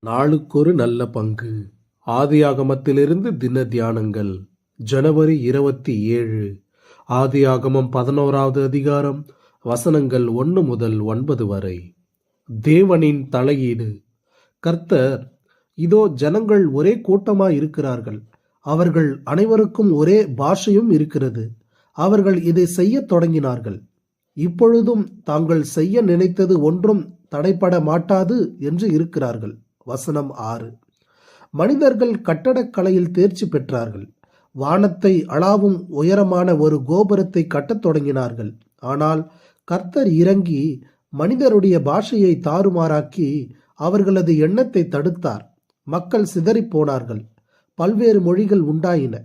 நாளுக்கொரு நல்ல பங்கு. ஆதியாகமத்திலிருந்து தின தியானங்கள். ஜனவரி 27. ஆதியாகமம் 11வது அதிகாரம், வசனங்கள் 1 முதல் 9 வரை. தேவனின் தலையீடு. கர்த்தர், இதோ ஜனங்கள் ஒரே கூட்டமாய் இருக்கிறார்கள், அவர்கள் அனைவருக்கும் ஒரே பாஷையும் இருக்கிறது. அவர்கள் இதை செய்ய தொடங்கினார்கள். இப்பொழுதும் தாங்கள் செய்ய நினைத்தது ஒன்றும் தடைப்பட மாட்டாது என்று இருக்கிறார்கள். வசனம் 6. மனிதர்கள் கட்டடக்கலையில் தேர்ச்சி பெற்றார்கள். வானத்தை அளாவும் உயரமான ஒரு கோபுரத்தை கட்டத் தொடங்கினார்கள். ஆனால் கர்த்தர் இறங்கி மனிதருடைய பாஷையை தாறுமாறாக்கி அவர்களது எண்ணத்தை தடுத்தார். மக்கள் சிதறிப் போனார்கள். பல்வேறு மொழிகள் உண்டாயின.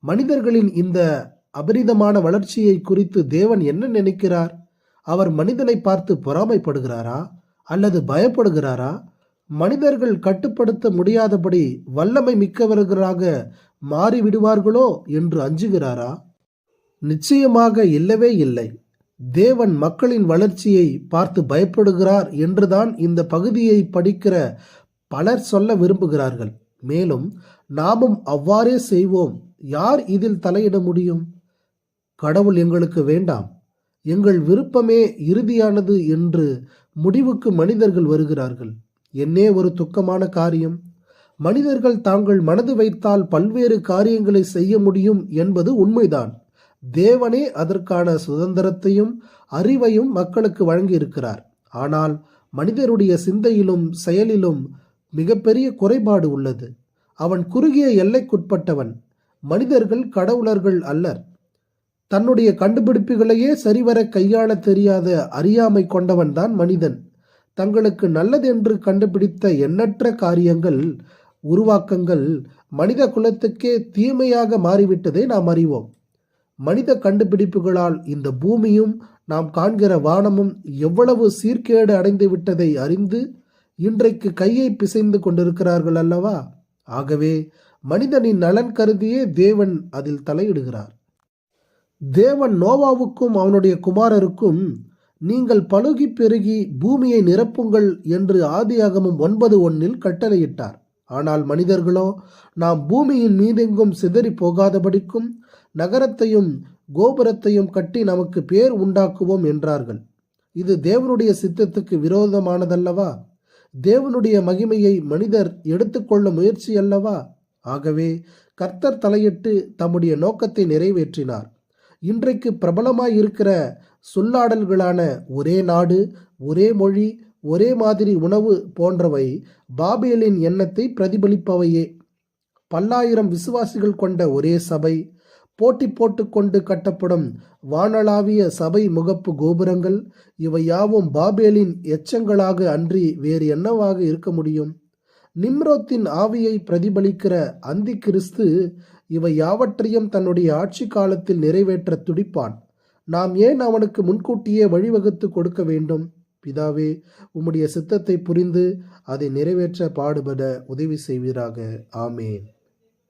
மனிதர்களின் இந்த அபரிதமான வளர்ச்சியை குறித்து தேவன் என்ன நினைக்கிறார்? அவர் மனிதனை பார்த்து பொறாமைப்படுகிறாரா அல்லது பயப்படுகிறாரா? மனிதர்கள் கட்டுப்படுத்த முடியாதபடி வல்லமை மிக்கவர்களாக மாறிவிடுவார்களோ என்று அஞ்சுகிறாரா? நிச்சயமாக இல்லவே இல்லை. தேவன் மக்களின் வளர்ச்சியை பார்த்து பயப்படுகிறார் என்றுதான் இந்த பகுதியை படிக்கிற பலர் சொல்ல விரும்புகிறார்கள். மேலும் நாமும் அவ்வாறே செய்வோம். யார் இதில் தலையிட முடியும்? கடவுள் எங்களுக்கு வேண்டாம், எங்கள் விருப்பமே இறுதியானது என்று முடிவுக்கு மனிதர்கள் வருகிறார்கள். என்னே ஒரு துக்கமான காரியம். மனிதர்கள் தாங்கள் மனது வைத்தால் பல்வேறு காரியங்களை செய்ய முடியும் என்பது உண்மைதான். தேவனே அதற்கான சுதந்திரத்தையும் அறிவையும் மக்களுக்கு வழங்கியிருக்கிறார். ஆனால் மனிதருடைய சிந்தையிலும் செயலிலும் மிகப்பெரிய குறைபாடு உள்ளது. அவன் குறுகிய எல்லைக்குட்பட்டவன். மனிதர்கள் கடவுளர்கள் அல்லர். தன்னுடைய கண்டுபிடிப்புகளையே சரிவர கையாள தெரியாத அறியாமை கொண்டவன்தான் மனிதன். தங்களுக்கு நல்லதென்று கண்டுபிடித்த எண்ணற்ற காரியங்கள், உருவாக்கங்கள் மனித குலத்துக்கே தீமையாக மாறிவிட்டதை நாம் அறிவோம். மனித கண்டுபிடிப்புகளால் இந்த பூமியும் நாம் காண்கிற வானமும் எவ்வளவு சீர்கேடு அடைந்து விட்டதை அறிந்து இன்றைக்கு கையை பிசைந்து கொண்டிருக்கிறார்கள் அல்லவா? ஆகவே மனிதனின் நலன் கருதியே தேவன் அதில் தலையிடுகிறார். தேவன் நோவாவுக்கும் அவனுடைய குமாரருக்கும், நீங்கள் பலுகி பெருகி பூமியை நிரப்புங்கள் என்று ஆதியாகமம் 9:1 கட்டளையிட்டார். ஆனால் மனிதர்களோ, நாம் பூமியின் மீதெங்கும் சிதறி போகாதபடிக்கும் நகரத்தையும் கோபுரத்தையும் கட்டி நமக்கு பேர் உண்டாக்குவோம் என்றார்கள். இது தேவனுடைய சித்தத்துக்கு விரோதமானதல்லவா? தேவனுடைய மகிமையை மனிதர் எடுத்துக்கொள்ள முயற்சி அல்லவா? ஆகவே கர்த்தர் தலையிட்டு தம்முடைய நோக்கத்தை நிறைவேற்றினார். இன்றைக்கு பிரபலமாய் இருக்கிற சொல்லாடல்களான ஒரே நாடு, ஒரே மொழி, ஒரே மாதிரி உணவு போன்றவை பாபேலின் எண்ணத்தை பிரதிபலிப்பவையே. பல்லாயிரம் விசுவாசிகள் கொண்ட ஒரே சபை, போட்டி போட்டுக்கொண்டு கட்டப்படும் வானளாவிய சபை முகப்பு கோபுரங்கள், இவை யாவும் பாபேலின் எச்சங்களாக அன்றி வேறு என்னவாக இருக்க முடியும்? நிம்ரோத்தின் ஆவியை பிரதிபலிக்கிற அந்தி கிறிஸ்து இவை யாவற்றையும் தன்னுடைய ஆட்சி காலத்தில் நிறைவேற்ற துடிப்பான். நாம் ஏன் அவனுக்கு முன்கூட்டியே வழிவகுத்து கொடுக்க வேண்டும்? பிதாவே, உம்முடைய சித்தத்தை புரிந்து அதை நிறைவேற்ற பாடுபட உதவி செய்வீராக. ஆமேன்.